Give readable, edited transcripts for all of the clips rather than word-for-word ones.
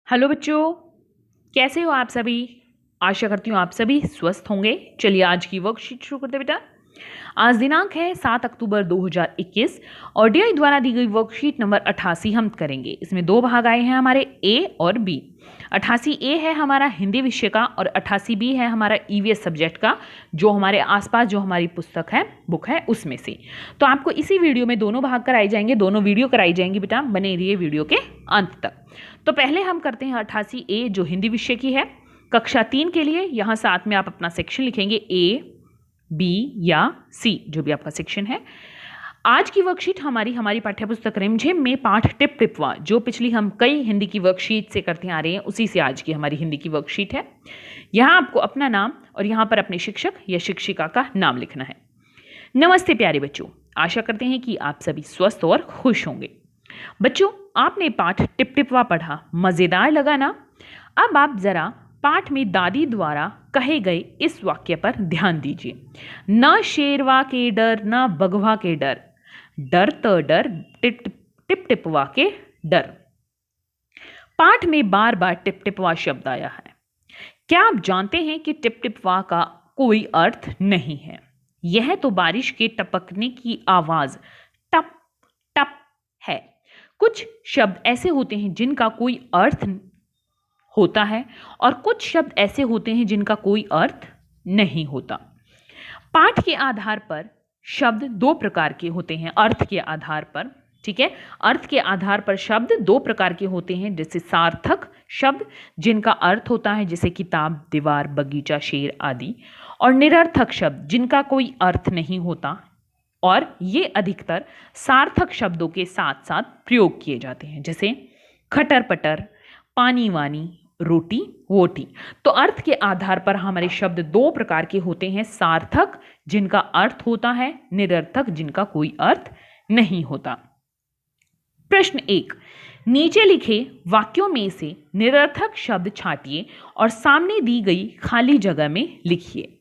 Hello बच्चों, कैसे हो आप सभी। आशा करती हूँ आप सभी स्वस्थ होंगे। चलिए आज की वर्कशीट शुरू करते हैं बेटा। आज दिनांक है 7 अक्टूबर 2021 और डीआई द्वारा दी गई वर्कशीट नंबर 88 हम करेंगे। इसमें दो भाग आए हैं हमारे ए और बी। 88 ए है हमारा हिंदी विषय का और 88 बी है हमारा ईवीएस सब्जेक्ट का, जो हमारे आसपास जो हमारी पुस्तक है, बुक है, उसमें से। तो आपको इसी वीडियो में दोनों भाग कराए जाएंगे, दोनों वीडियो कराई जाएंगी बेटा, बने रहिए वीडियो के अंत तक। तो पहले हम करते हैं 88 ए जो हिंदी विषय की है, कक्षा 3 के लिए। यहाँ साथ में आप अपना सेक्शन लिखेंगे ए, बी या सी, जो भी आपका सेक्शन है। आज की वर्कशीट हमारी पाठ्यपुस्तक रिमझिम में पाठ टिप टिपवा, जो पिछली हम कई हिंदी की वर्कशीट से करते आ रहे हैं, उसी से आज की हमारी हिंदी की वर्कशीट है। यहाँ आपको अपना नाम और यहाँ पर अपने शिक्षक या शिक्षिका का नाम लिखना है। नमस्ते प्यारे बच्चों, आशा करते हैं कि आप सभी स्वस्थ और खुश होंगे। बच्चों, आपने पाठ टिप टिपवा पढ़ा, मजेदार लगा ना। अब आप जरा पाठ में दादी द्वारा कहे गए इस वाक्य पर ध्यान दीजिए। न शेरवा के डर, न बगवा के डर, डर तो डर टिप टिप टिपवा के डर। पाठ में बार बार टिप टिपवा शब्द आया है। क्या आप जानते हैं कि टिप टिपवा का कोई अर्थ नहीं है? यह तो बारिश के टपकने की आवाज टप टप है। कुछ शब्द ऐसे होते हैं जिनका कोई अर्थ होता है और कुछ शब्द ऐसे होते हैं जिनका कोई अर्थ नहीं होता। पाठ के आधार पर शब्द दो प्रकार के होते हैं, अर्थ के आधार पर। ठीक है, अर्थ के आधार पर शब्द दो प्रकार के होते हैं, जैसे सार्थक शब्द जिनका अर्थ होता है जैसे किताब, दीवार, बगीचा, शेर आदि, और निरर्थक शब्द जिनका कोई अर्थ नहीं होता, और ये अधिकतर सार्थक शब्दों के साथ साथ प्रयोग किए जाते हैं, जैसे खटर पटर, पानी वानी, रोटी वोटी। तो अर्थ के आधार पर हमारे शब्द दो प्रकार के होते हैं, सार्थक जिनका अर्थ होता है, निरर्थक जिनका कोई अर्थ नहीं होता। प्रश्न 1, नीचे लिखे वाक्यों में से निरर्थक शब्द छांटिए और सामने दी गई खाली जगह में लिखिए।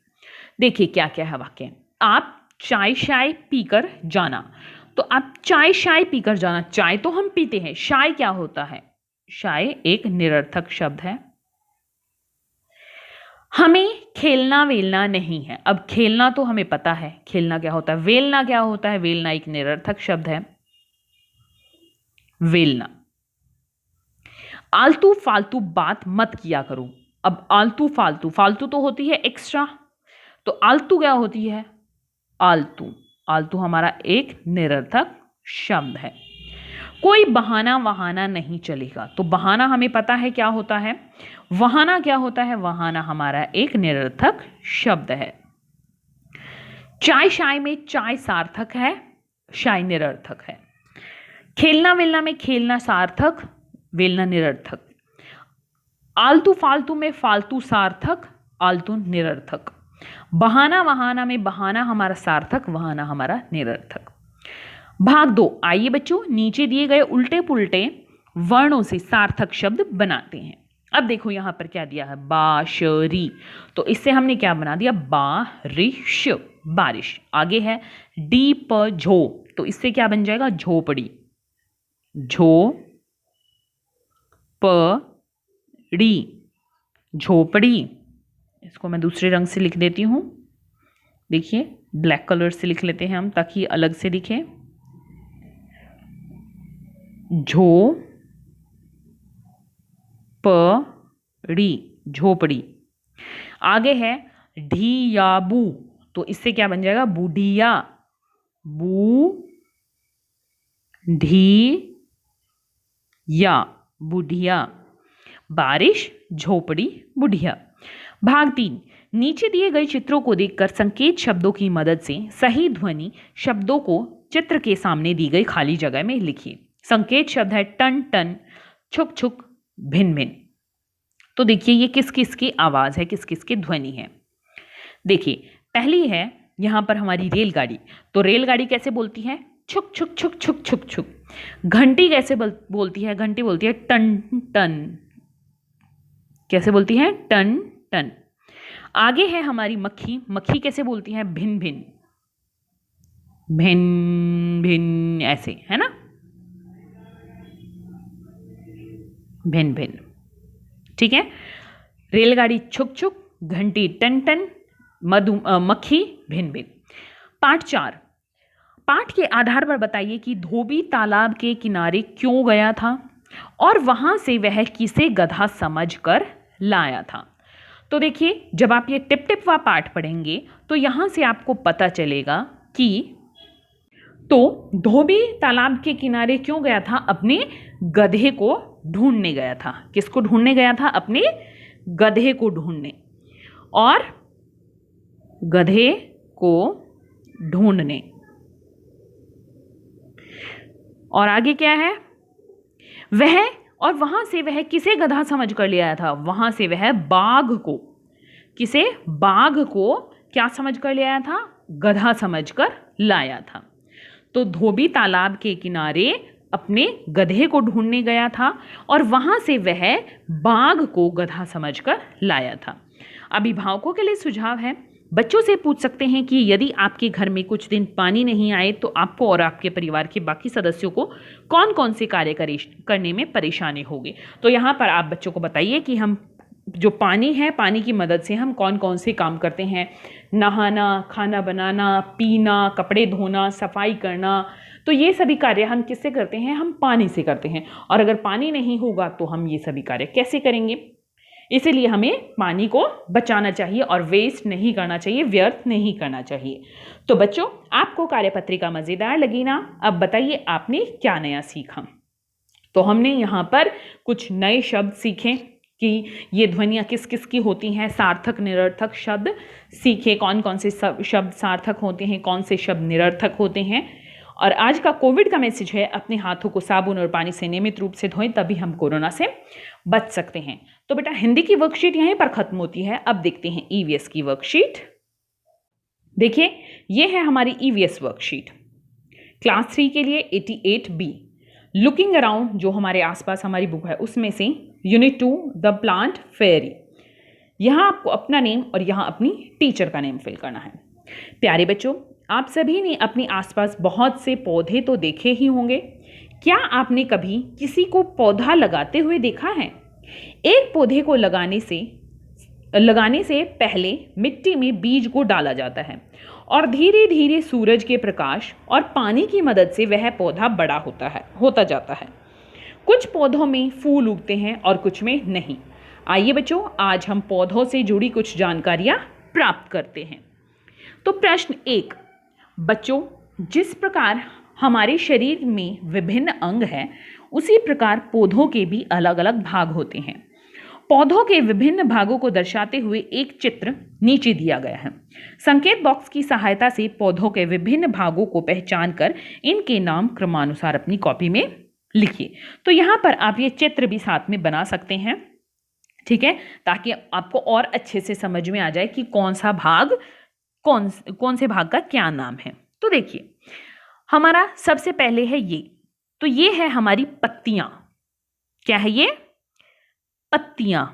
देखिए क्या क्या है वाक्य। आप चाय शाय पीकर जाना, तो आप चाय शाय पीकर जाना, चाय तो हम पीते हैं, शाय क्या होता है? शाय एक निरर्थक शब्द है। हमें खेलना वेलना नहीं है। अब खेलना तो हमें पता है, खेलना क्या होता है। वेलना क्या होता है? वेलना एक निरर्थक शब्द है, वेलना। आलतू फालतू बात मत किया करो। अब आलतू फालतू, फालतू तो होती है एक्स्ट्रा, तो आलतू क्या होती है? आलतू। आलतू हमारा एक निरर्थक शब्द है। कोई बहाना वहाना नहीं चलेगा, तो बहाना हमें पता है क्या होता है। वहाना क्या होता है? वहाना हमारा एक निरर्थक शब्द है। चाय शाय में चाय सार्थक है, शाय निरर्थक है। खेलना वेलना में खेलना सार्थक, वेलना निरर्थक। आलतू फालतू में फालतू सार्थक, आलतू निरर्थक। बहाना वहाना में बहाना हमारा सार्थक, वहाना हमारा निरर्थक। भाग 2, आइए बच्चों नीचे दिए गए उल्टे पुल्टे वर्णों से सार्थक शब्द बनाते हैं। अब देखो यहां पर क्या दिया है, बाशरी, तो इससे हमने क्या बना दिया? बारिश, बारिश। आगे है डीप झो, तो इससे क्या बन जाएगा? झोपड़ी, झो पड़ी, झोपड़ी। इसको मैं दूसरे रंग से लिख देती हूं, देखिए ब्लैक कलर से लिख लेते हैं हम ताकि अलग से दिखे। झो पड़ी, झोपड़ी। आगे है ढियाबू, तो इससे क्या बन जाएगा? बूढ़िया, बू ढी या, बुढ़िया। बारिश, झोपड़ी, बुढ़िया। भाग 3, नीचे दिए गए चित्रों को देखकर संकेत शब्दों की मदद से सही ध्वनि शब्दों को चित्र के सामने दी गई खाली जगह में लिखिए। संकेत शब्द है टन टन, छुक छुक, भिन भिन। तो देखिए ये किस किस की आवाज है, किस किस की ध्वनि है। देखिए पहली है यहां पर हमारी रेलगाड़ी, तो रेलगाड़ी कैसे बोलती है? छुक छुक छुक छुक छुक छुक। घंटी कैसे बोलती है? घंटी बोलती है टन टन। कैसे बोलती है? टन टन। आगे है हमारी मक्खी, मक्खी कैसे बोलती है? भिन भिन, भिन भिन, ऐसे है ना, भिन भिन। ठीक है। रेलगाड़ी छुक छुक, घंटी टन टन, मक्खी भिन भिन। पाठ 4, पाठ के आधार पर बताइए कि धोबी तालाब के किनारे क्यों गया था और वहां से वह किसे गधा समझकर लाया था। तो देखिए, जब आप ये टिप टिप वा पाठ पढ़ेंगे तो यहां से आपको पता चलेगा कि तो धोबी तालाब के किनारे क्यों गया था, अपने गधे को ढूंढने गया था। किसको ढूंढने गया था? अपने गधे को ढूंढने। और गधे को ढूंढने, और आगे क्या है? वह, और वहां से वह किसे गधा समझ कर ले आया था? वहां से वह बाघ को, किसे? बाघ को क्या समझ कर ले आया था? गधा समझ कर लाया था। तो धोबी तालाब के किनारे अपने गधे को ढूंढने गया था और वहां से वह बाघ को गधा समझकर लाया था। अभिभावकों के लिए सुझाव है, बच्चों से पूछ सकते हैं कि यदि आपके घर में कुछ दिन पानी नहीं आए तो आपको और आपके परिवार के बाकी सदस्यों को कौन कौन से कार्य करने में परेशानी होगी। तो यहाँ पर आप बच्चों को बताइए कि हम जो पानी है, पानी की मदद से हम कौन कौन से काम करते हैं। नहाना, खाना बनाना, पीना, कपड़े धोना, सफाई करना, तो ये सभी कार्य हम किससे करते हैं? हम पानी से करते हैं। और अगर पानी नहीं होगा तो हम ये सभी कार्य कैसे करेंगे? इसीलिए हमें पानी को बचाना चाहिए और वेस्ट नहीं करना चाहिए, व्यर्थ नहीं करना चाहिए। तो बच्चों, आपको कार्यपत्रिका मज़ेदार लगी ना? अब बताइए आपने क्या नया सीखा। तो हमने यहाँ पर कुछ नए शब्द सीखे कि ये ध्वनियाँ किस किस की होती हैं, सार्थक निरर्थक शब्द सीखे, कौन कौन से शब्द सार्थक होते हैं, कौन से शब्द निरर्थक होते हैं। और आज का कोविड का मैसेज है, अपने हाथों को साबुन और पानी से नियमित रूप से धोएं, तभी हम कोरोना से बच सकते हैं। तो बेटा, हिंदी की वर्कशीट यहीं पर खत्म होती है। अब देखते हैं ईवीएस की वर्कशीट। देखिए, ये है हमारी ईवीएस वर्कशीट क्लास 3 के लिए 88B। लुकिंग अराउंड, जो हमारे आसपास हमारी बुक है उसमें से यूनिट 2 द प्लांट फेयरी। यहाँ आपको अपना नेम और यहाँ अपनी टीचर का नेम फिल करना है। प्यारे बच्चों, आप सभी ने अपने आसपास बहुत से पौधे तो देखे ही होंगे। क्या आपने कभी किसी को पौधा लगाते हुए देखा है? एक पौधे को लगाने से पहले मिट्टी में बीज को डाला जाता है और धीरे धीरे सूरज के प्रकाश और पानी की मदद से वह पौधा बड़ा होता जाता है। कुछ पौधों में फूल उगते हैं और कुछ में नहीं। आइए बच्चों, आज हम पौधों से जुड़ी कुछ जानकारियां प्राप्त करते हैं। तो प्रश्न 1, बच्चों, जिस प्रकार हमारे शरीर में विभिन्न अंग हैं, उसी प्रकार पौधों के भी अलग अलग भाग होते हैं। पौधों के विभिन्न भागों को दर्शाते हुए एक चित्र नीचे दिया गया है। संकेत बॉक्स की सहायता से पौधों के विभिन्न भागों को पहचान कर इनके नाम क्रमानुसार अपनी कॉपी में लिखिए। तो यहाँ पर आप ये चित्र भी साथ में बना सकते हैं, ठीक है, ताकि आपको और अच्छे से समझ में आ जाए कि कौन सा भाग कौन से भाग का क्या नाम है। तो देखिए, हमारा सबसे पहले है ये, तो ये है हमारी पत्तियां। क्या है ये? पत्तियां।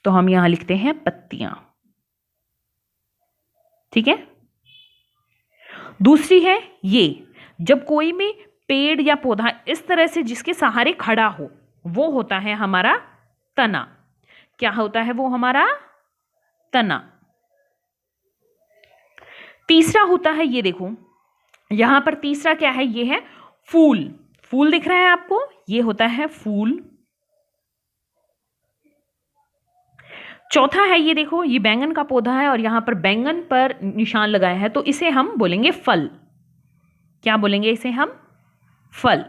तो हम यहां लिखते हैं पत्तियां, ठीक है। दूसरी है ये, जब कोई भी पेड़ या पौधा इस तरह से जिसके सहारे खड़ा हो, वो होता है हमारा तना। क्या होता है वो? हमारा तना। तीसरा होता है ये, देखो यहां पर तीसरा क्या है? ये है फूल। फूल दिख रहा है आपको? ये होता है फूल। चौथा है ये, देखो ये बैंगन का पौधा है और यहां पर बैंगन पर निशान लगाया है, तो इसे हम बोलेंगे फल। क्या बोलेंगे इसे हम? फल।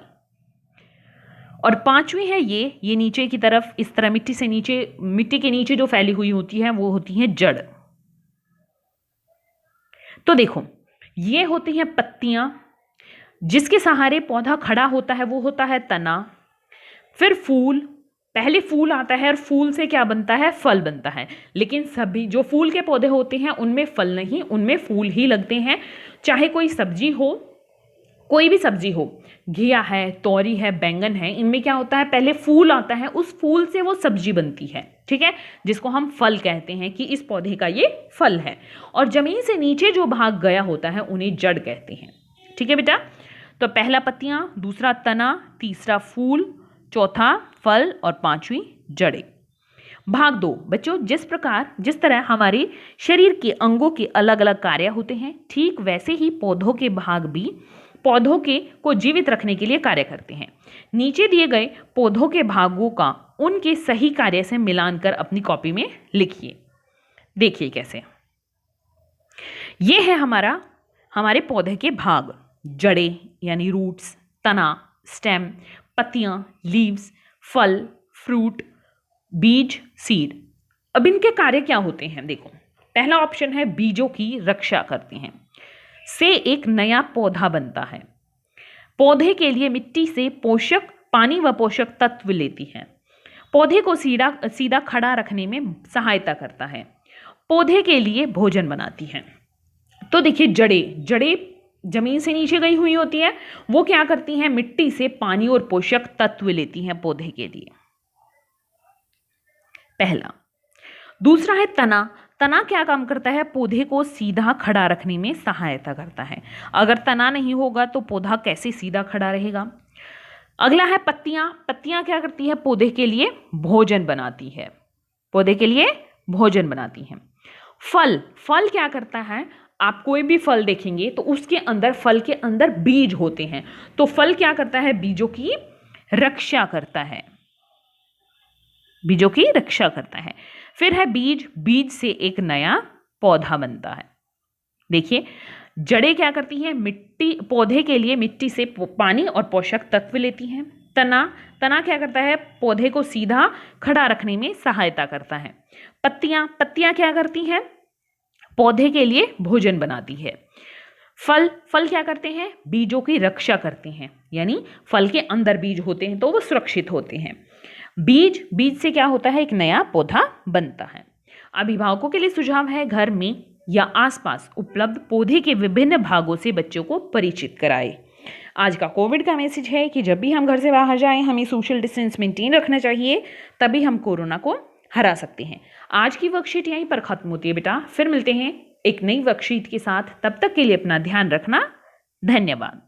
और पांचवी है ये नीचे की तरफ इस तरह मिट्टी के नीचे जो फैली हुई होती है वो होती है जड़। तो देखो, ये होती हैं पत्तियां, जिसके सहारे पौधा खड़ा होता है वो होता है तना। फिर फूल, पहले फूल आता है और फूल से क्या बनता है? फल बनता है। लेकिन सभी जो फूल के पौधे होते हैं उनमें फल नहीं, उनमें फूल ही लगते हैं। चाहे कोई सब्जी हो, कोई भी सब्जी हो, घिया है, तोरी है, बैंगन है, इनमें क्या होता है? पहले फूल आता है, उस फूल से वो सब्जी बनती है, ठीक है, जिसको हम फल कहते हैं कि इस पौधे का ये फल है। और जमीन से नीचे जो भाग गया होता है उन्हें जड़ कहते हैं, ठीक है बेटा। तो पहला पत्तियां, दूसरा तना, तीसरा फूल, चौथा फल और पांचवी जड़ें। भाग 2 बच्चों, जिस तरह हमारे शरीर के अंगों के अलग अलग कार्य होते हैं, ठीक वैसे ही पौधों के भाग भी पौधों को जीवित रखने के लिए कार्य करते हैं। नीचे दिए गए पौधों के भागों का उनके सही कार्य से मिलान कर अपनी कॉपी में लिखिए। देखिए कैसे। ये है हमारे पौधे के भाग, जड़ें यानी रूट्स, तना, स्टेम, पत्तियां, लीव्स, फल, फ्रूट, बीज, सीड। अब इनके कार्य क्या होते हैं देखो। पहला ऑप्शन है बीजों की रक्षा करते हैं, से एक नया पौधा बनता है। पौधे के लिए मिट्टी से पोषक पानी व पोषक तत्व लेती है। पौधे को सीधा खड़ा रखने में सहायता करता है। पौधे के लिए भोजन बनाती है। तो देखिए जड़ें जमीन से नीचे गई हुई होती है, वो क्या करती हैं, मिट्टी से पानी और पोषक तत्व लेती हैं पौधे के लिए। पहला। दूसरा है तना। तना क्या काम करता है, पौधे को सीधा खड़ा रखने में सहायता करता है। अगर तना नहीं होगा तो पौधा कैसे सीधा खड़ा रहेगा। अगला है पत्तियां। पत्तियां क्या करती है, पौधे के लिए भोजन बनाती है। पौधे के लिए भोजन बनाती है। फल क्या करता है, आप कोई भी फल देखेंगे तो उसके अंदर, फल के अंदर बीज होते हैं, तो फल क्या करता है, बीजों की रक्षा करता है। बीजों की रक्षा करता है। फिर है बीज से एक नया पौधा बनता है। देखिए जड़ें क्या करती हैं, पौधे के लिए मिट्टी से पानी और पोषक तत्व लेती हैं। तना क्या करता है, पौधे को सीधा खड़ा रखने में सहायता करता है। पत्तियां क्या करती हैं, पौधे के लिए भोजन बनाती है। फल क्या करते हैं, बीजों की रक्षा करते हैं, यानी फल के अंदर बीज होते हैं तो वो सुरक्षित होते हैं। बीज से क्या होता है, एक नया पौधा बनता है। अभिभावकों के लिए सुझाव है, घर में या आसपास उपलब्ध पौधे के विभिन्न भागों से बच्चों को परिचित कराएं। आज का कोविड का मैसेज है कि जब भी हम घर से बाहर जाएं, हमें सोशल डिस्टेंस मेंटेन रखना चाहिए, तभी हम कोरोना को हरा सकते हैं। आज की वर्कशीट यहीं पर खत्म होती है बेटा, फिर मिलते हैं एक नई वर्कशीट के साथ। तब तक के लिए अपना ध्यान रखना। धन्यवाद।